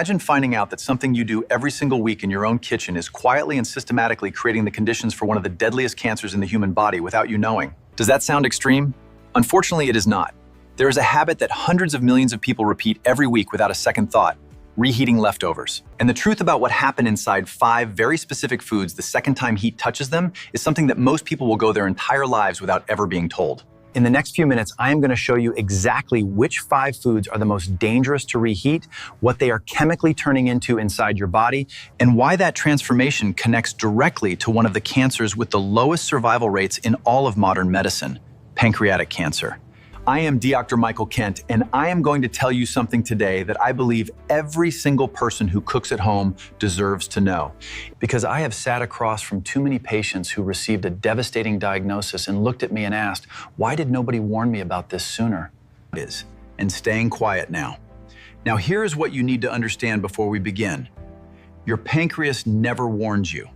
Imagine finding out that something you do every single week in your own kitchen is quietly and systematically creating the conditions for one of the deadliest cancers in the human body without you knowing. Does that sound extreme? Unfortunately, it is not. There is a habit that hundreds of millions of people repeat every week without a second thought: reheating leftovers. And the truth about what happened inside 5 very specific foods the second time heat touches them is something that most people will go their entire lives without ever being told. In the next few minutes, I am going to show you exactly which 5 foods are the most dangerous to reheat, what they are chemically turning into inside your body, and why that transformation connects directly to one of the cancers with the lowest survival rates in all of modern medicine: pancreatic cancer. I am Dr. Michael Kent, and I am going to tell you something today that I believe every single person who cooks at home deserves to know. Because I have sat across from too many patients who received a devastating diagnosis and looked at me and asked, why did nobody warn me about this sooner? And staying quiet now. Now, here is what you need to understand before we begin. Your pancreas never warns you.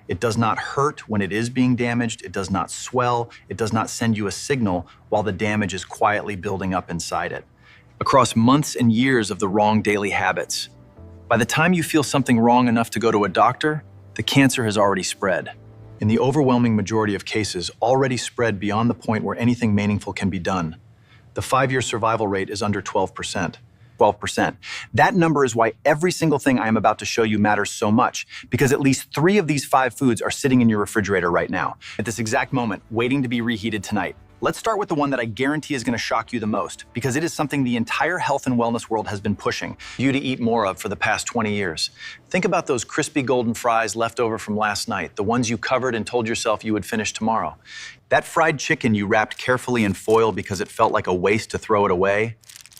It does not hurt when it is being damaged. It does not swell. It does not send you a signal while the damage is quietly building up inside it. Across months and years of the wrong daily habits, by the time you feel something wrong enough to go to a doctor, the cancer has already spread. In the overwhelming majority of cases, already spread beyond the point where anything meaningful can be done. The 5-year survival rate is under 12%. 12%. That number is why every single thing I am about to show you matters so much, because at least 3 of these 5 foods are sitting in your refrigerator right now, at this exact moment, waiting to be reheated tonight. Let's start with the one that I guarantee is going to shock you the most, because it is something the entire health and wellness world has been pushing you to eat more of for the past 20 years. Think about those crispy golden fries left over from last night, the ones you covered and told yourself you would finish tomorrow. That fried chicken you wrapped carefully in foil because it felt like a waste to throw it away.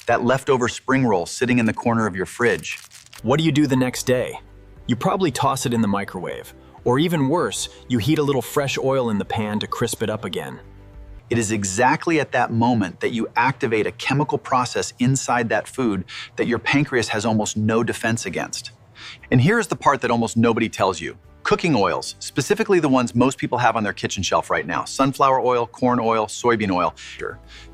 That leftover spring roll sitting in the corner of your fridge. What do you do the next day? You probably toss it in the microwave. Or even worse, you heat a little fresh oil in the pan to crisp it up again. It is exactly at that moment that you activate a chemical process inside that food that your pancreas has almost no defense against. And here's the part that almost nobody tells you. Cooking oils, specifically the ones most people have on their kitchen shelf right now: sunflower oil, corn oil, soybean oil.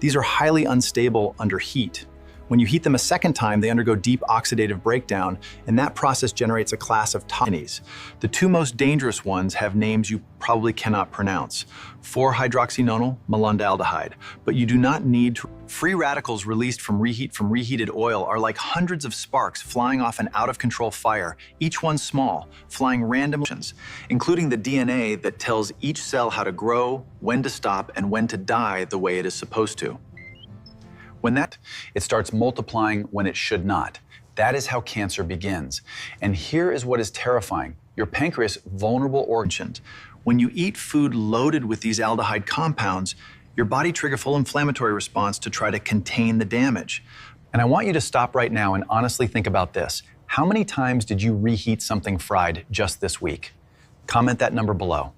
These are highly unstable under heat. When you heat them a second time, they undergo deep oxidative breakdown, and that process generates a class of toxins. The 2 most dangerous ones have names you probably cannot pronounce: 4-hydroxynonal malondialdehyde. But you do not need to. Free radicals released from reheated oil are like hundreds of sparks flying off an out-of-control fire, each one small, flying randomly, including the DNA that tells each cell how to grow, when to stop, and when to die the way it is supposed to. It starts multiplying when it should not. That is how cancer begins. And here is what is terrifying. Your pancreas, vulnerable organ. When you eat food loaded with these aldehyde compounds, your body triggers a full inflammatory response to try to contain the damage. And I want you to stop right now and honestly think about this. How many times did you reheat something fried just this week? Comment that number below.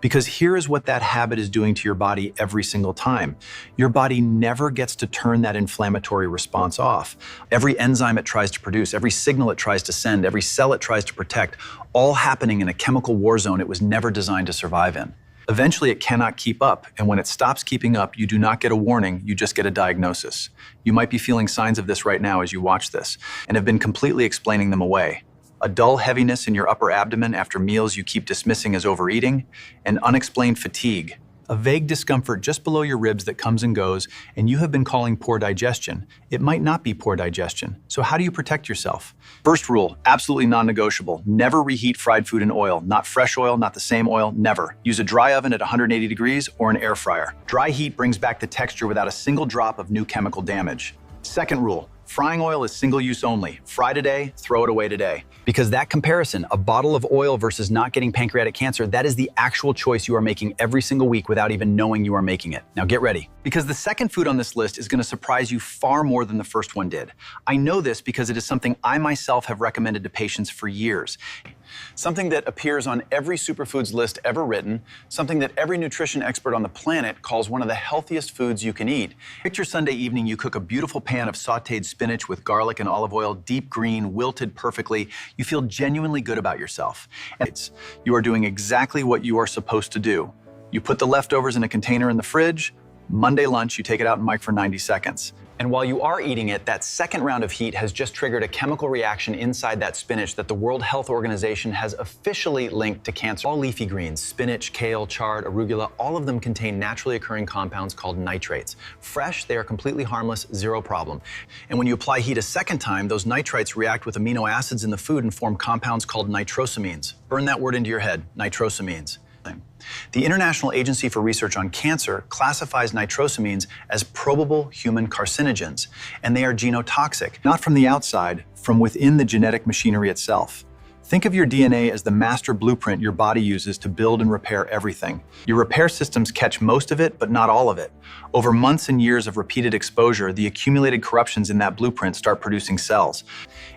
Because here is what that habit is doing to your body every single time. Your body never gets to turn that inflammatory response off. Every enzyme it tries to produce, every signal it tries to send, every cell it tries to protect, all happening in a chemical war zone it was never designed to survive in. Eventually, it cannot keep up, and when it stops keeping up, you do not get a warning, you just get a diagnosis. You might be feeling signs of this right now as you watch this, and have been completely explaining them away. A dull heaviness in your upper abdomen after meals you keep dismissing as overeating, and unexplained fatigue. A vague discomfort just below your ribs that comes and goes, and you have been calling poor digestion. It might not be poor digestion. So how do you protect yourself? First rule, absolutely non-negotiable. Never reheat fried food in oil. Not fresh oil, not the same oil, never. Use a dry oven at 180 degrees or an air fryer. Dry heat brings back the texture without a single drop of new chemical damage. Second rule, frying oil is single use only. Fry today, throw it away today. Because that comparison, a bottle of oil versus not getting pancreatic cancer, that is the actual choice you are making every single week without even knowing you are making it. Now get ready. Because the second food on this list is going to surprise you far more than the first one did. I know this because it is something I myself have recommended to patients for years. Something that appears on every superfoods list ever written, something that every nutrition expert on the planet calls one of the healthiest foods you can eat. Picture Sunday evening, you cook a beautiful pan of sautéed spinach with garlic and olive oil, deep green, wilted perfectly. You feel genuinely good about yourself. And you are doing exactly what you are supposed to do. You put the leftovers in a container in the fridge. Monday lunch, you take it out and mic for 90 seconds. And while you are eating it, that second round of heat has just triggered a chemical reaction inside that spinach that the World Health Organization has officially linked to cancer. All leafy greens, spinach, kale, chard, arugula, all of them contain naturally occurring compounds called nitrates. Fresh, they are completely harmless, zero problem. And when you apply heat a second time, those nitrates react with amino acids in the food and form compounds called nitrosamines. Burn that word into your head, nitrosamines. The International Agency for Research on Cancer classifies nitrosamines as probable human carcinogens, and they are genotoxic, not from the outside, from within the genetic machinery itself. Think of your DNA as the master blueprint your body uses to build and repair everything. Your repair systems catch most of it, but not all of it. Over months and years of repeated exposure, the accumulated corruptions in that blueprint start producing cells.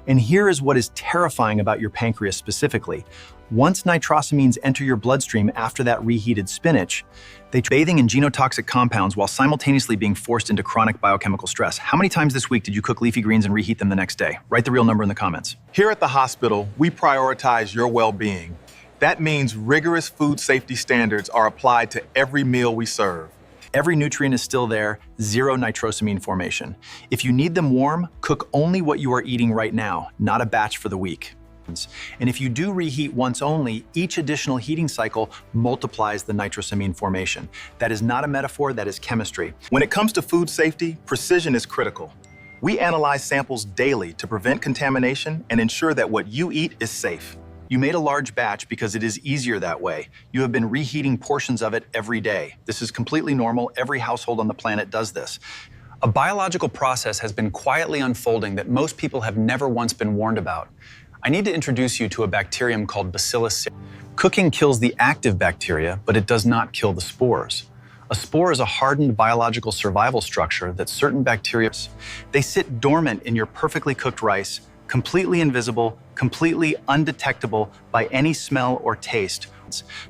And here is what is terrifying about your pancreas specifically. Once nitrosamines enter your bloodstream after that reheated spinach, they're bathing in genotoxic compounds while simultaneously being forced into chronic biochemical stress. How many times this week did you cook leafy greens and reheat them the next day? Write the real number in the comments. Here at the hospital, we prioritize your well-being. That means rigorous food safety standards are applied to every meal we serve. Every nutrient is still there, zero nitrosamine formation. If you need them warm, cook only what you are eating right now, not a batch for the week. And if you do reheat once only, each additional heating cycle multiplies the nitrosamine formation. That is not a metaphor, that is chemistry. When it comes to food safety, precision is critical. We analyze samples daily to prevent contamination and ensure that what you eat is safe. You made a large batch because it is easier that way. You have been reheating portions of it every day. This is completely normal. Every household on the planet does this. A biological process has been quietly unfolding that most people have never once been warned about. I need to introduce you to a bacterium called Bacillus cereus. Cooking kills the active bacteria, but it does not kill the spores. A spore is a hardened biological survival structure that certain bacteria, they sit dormant in your perfectly cooked rice, completely invisible, completely undetectable by any smell or taste.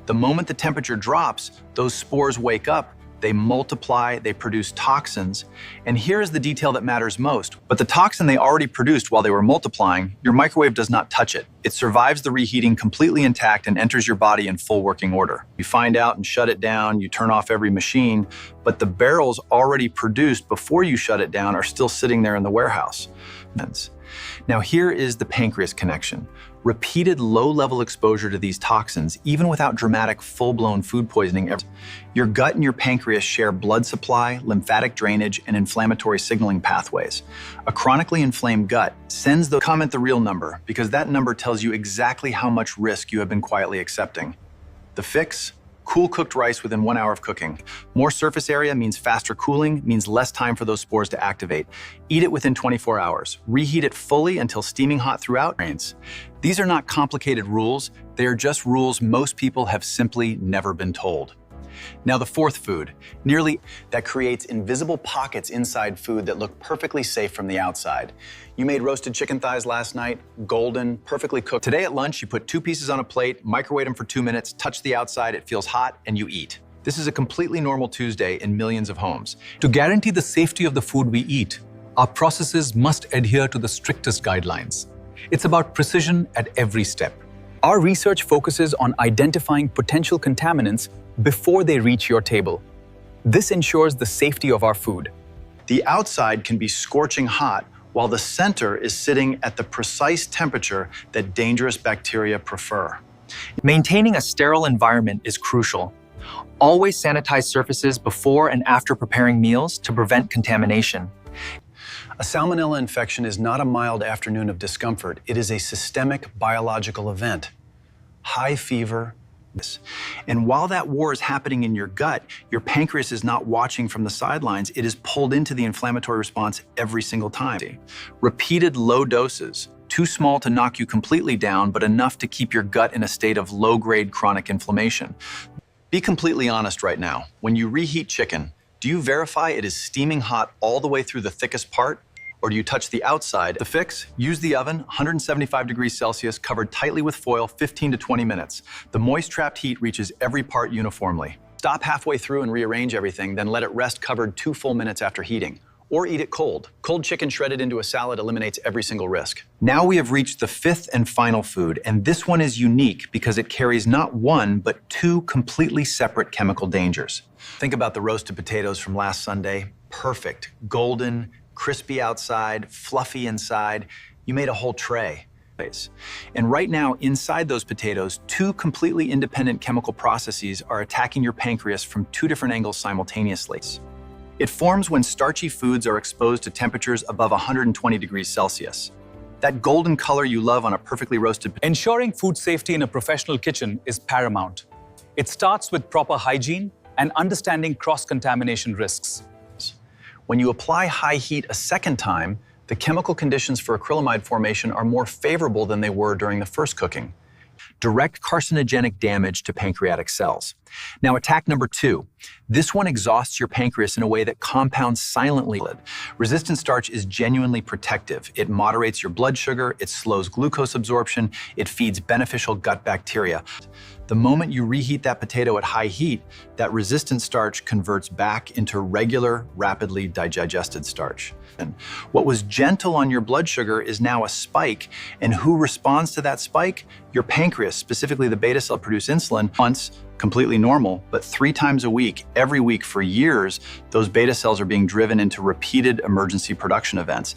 The moment the temperature drops, those spores wake up, they multiply, they produce toxins, and here is the detail that matters most. But the toxin they already produced while they were multiplying, your microwave does not touch it. It survives the reheating completely intact and enters your body in full working order. You find out and shut it down, you turn off every machine, but the barrels already produced before you shut it down are still sitting there in the warehouse. Now here is the pancreas connection. Repeated low-level exposure to these toxins, even without dramatic full-blown food poisoning. Your gut and your pancreas share blood supply, lymphatic drainage, and inflammatory signaling pathways. A chronically inflamed gut sends the comment the real number, because that number tells you exactly how much risk you have been quietly accepting. The fix? Cool cooked rice within 1 hour of cooking. More surface area means faster cooling, means less time for those spores to activate. Eat it within 24 hours. Reheat it fully until steaming hot throughout. These are not complicated rules. They are just rules most people have simply never been told. Now the fourth food, that creates invisible pockets inside food that look perfectly safe from the outside. You made roasted chicken thighs last night, golden, perfectly cooked. Today at lunch, you put 2 pieces on a plate, microwave them for 2 minutes, touch the outside, it feels hot, and you eat. This is a completely normal Tuesday in millions of homes. To guarantee the safety of the food we eat, our processes must adhere to the strictest guidelines. It's about precision at every step. Our research focuses on identifying potential contaminants before they reach your table. This ensures the safety of our food. The outside can be scorching hot, while the center is sitting at the precise temperature that dangerous bacteria prefer. Maintaining a sterile environment is crucial. Always sanitize surfaces before and after preparing meals to prevent contamination. A salmonella infection is not a mild afternoon of discomfort. It is a systemic biological event. High fever. And while that war is happening in your gut, your pancreas is not watching from the sidelines. It is pulled into the inflammatory response every single time. Repeated low doses, too small to knock you completely down, but enough to keep your gut in a state of low-grade chronic inflammation. Be completely honest right now. When you reheat chicken, do you verify it is steaming hot all the way through the thickest part? Or do you touch the outside? The fix? Use the oven, 175 degrees Celsius, covered tightly with foil, 15 to 20 minutes. The moist trapped heat reaches every part uniformly. Stop halfway through and rearrange everything, then let it rest covered 2 full minutes after heating. Or eat it cold. Cold chicken shredded into a salad eliminates every single risk. Now we have reached the fifth and final food, and this one is unique because it carries not one, but 2 completely separate chemical dangers. Think about the roasted potatoes from last Sunday. Perfect, golden, crispy outside, fluffy inside. You made a whole tray. And right now, inside those potatoes, two completely independent chemical processes are attacking your pancreas from two different angles simultaneously. It forms when starchy foods are exposed to temperatures above 120 degrees Celsius. That golden color you love on a perfectly roasted potato. Ensuring food safety in a professional kitchen is paramount. It starts with proper hygiene and understanding cross-contamination risks. When you apply high heat a second time, the chemical conditions for acrylamide formation are more favorable than they were during the first cooking. Direct carcinogenic damage to pancreatic cells. Now, attack number 2. This one exhausts your pancreas in a way that compounds silently. Resistant starch is genuinely protective. It moderates your blood sugar, it slows glucose absorption, it feeds beneficial gut bacteria. The moment you reheat that potato at high heat, that resistant starch converts back into regular, rapidly digested starch. And what was gentle on your blood sugar is now a spike, and who responds to that spike? Your pancreas, specifically the beta cell produce insulin, once completely normal, but 3 times a week, every week for years, those beta cells are being driven into repeated emergency production events.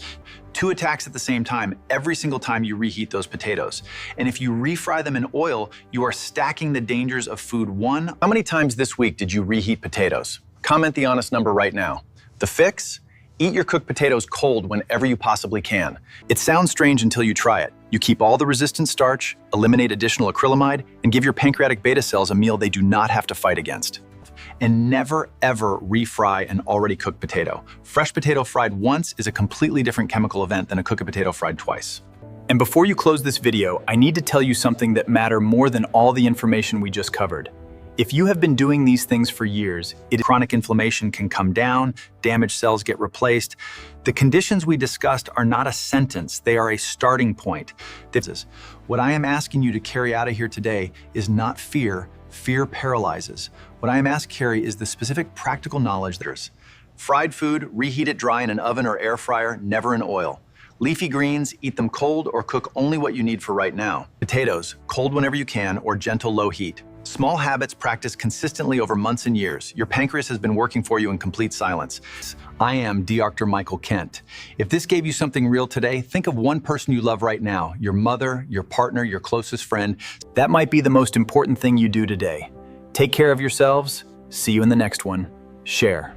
2 attacks at the same time, every single time you reheat those potatoes. And if you refry them in oil, you are stacking the dangers of food 1. How many times this week did you reheat potatoes? Comment the honest number right now. The fix? Eat your cooked potatoes cold whenever you possibly can. It sounds strange until you try it. You keep all the resistant starch, eliminate additional acrylamide, and give your pancreatic beta cells a meal they do not have to fight against. And never, ever refry an already cooked potato. Fresh potato fried once is a completely different chemical event than a cooked potato fried twice. And before you close this video, I need to tell you something that matters more than all the information we just covered. If you have been doing these things for years, chronic inflammation can come down, damaged cells get replaced. The conditions we discussed are not a sentence, they are a starting point. What I am asking you to carry out of here today is not fear. Fear paralyzes. What I am asking carry is the specific practical knowledge that is. Fried food, reheat it dry in an oven or air fryer, never in oil. Leafy greens, eat them cold or cook only what you need for right now. Potatoes, cold whenever you can or gentle low heat. Small habits practiced consistently over months and years. Your pancreas has been working for you in complete silence. I am Dr. Michael Kent. If this gave you something real today, think of one person you love right now, your mother, your partner, your closest friend. That might be the most important thing you do today. Take care of yourselves. See you in the next one. Share.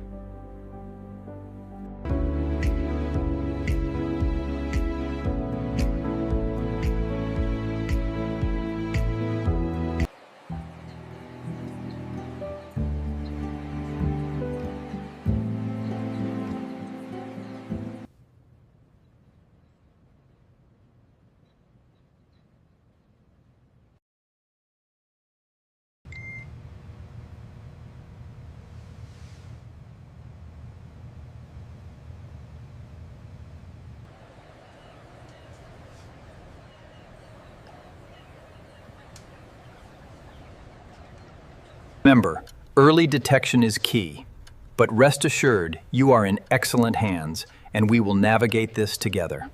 Remember, early detection is key, but rest assured you are in excellent hands and we will navigate this together.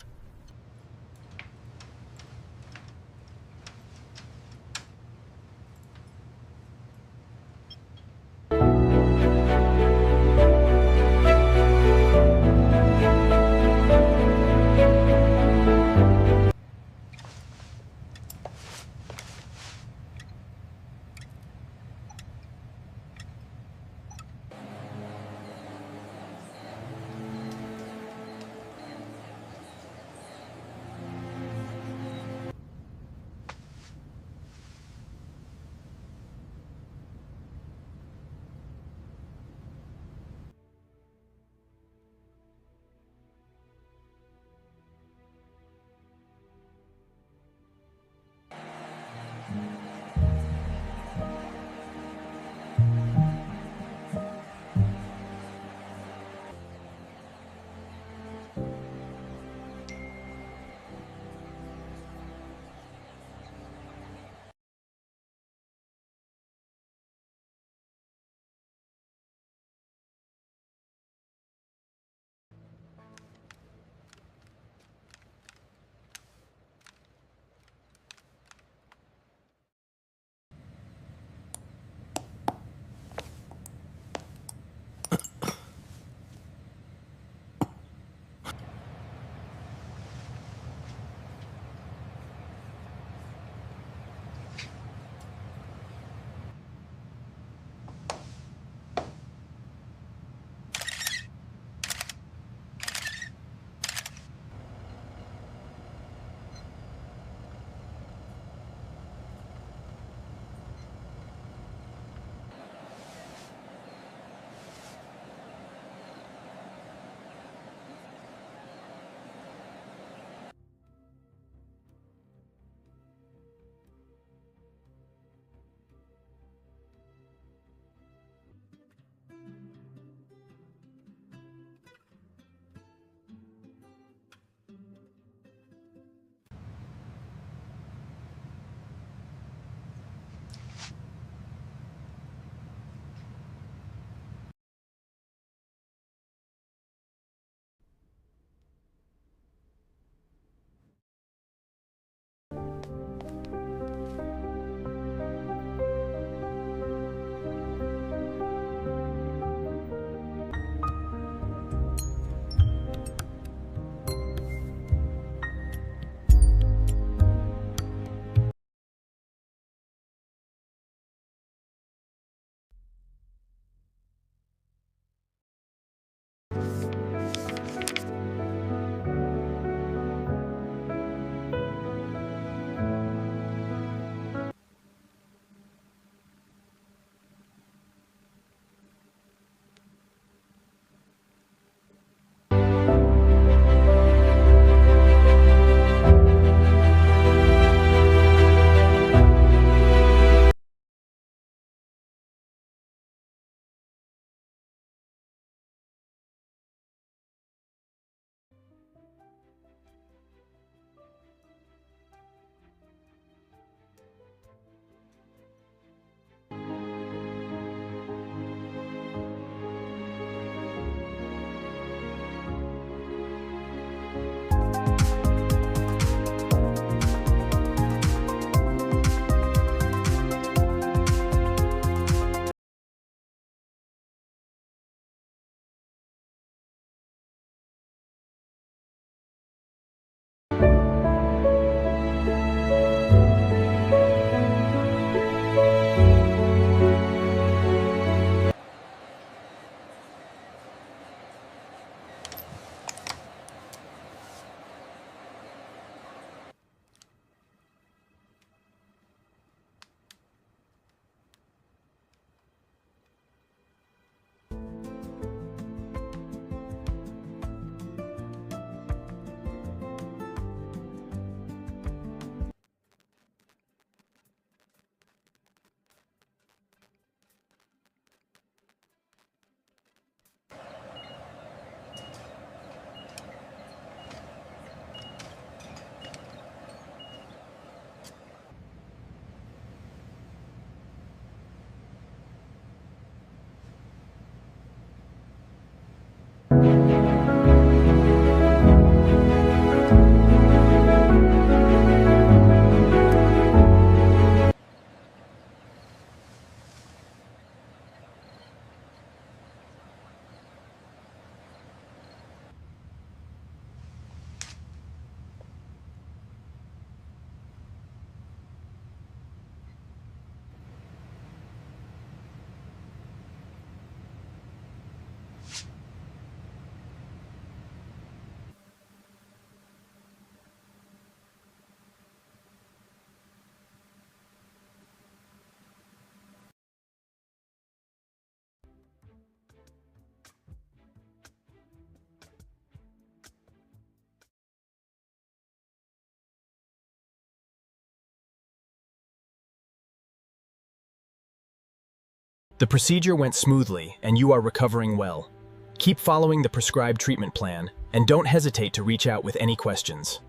The procedure went smoothly and you are recovering well. Keep following the prescribed treatment plan and don't hesitate to reach out with any questions.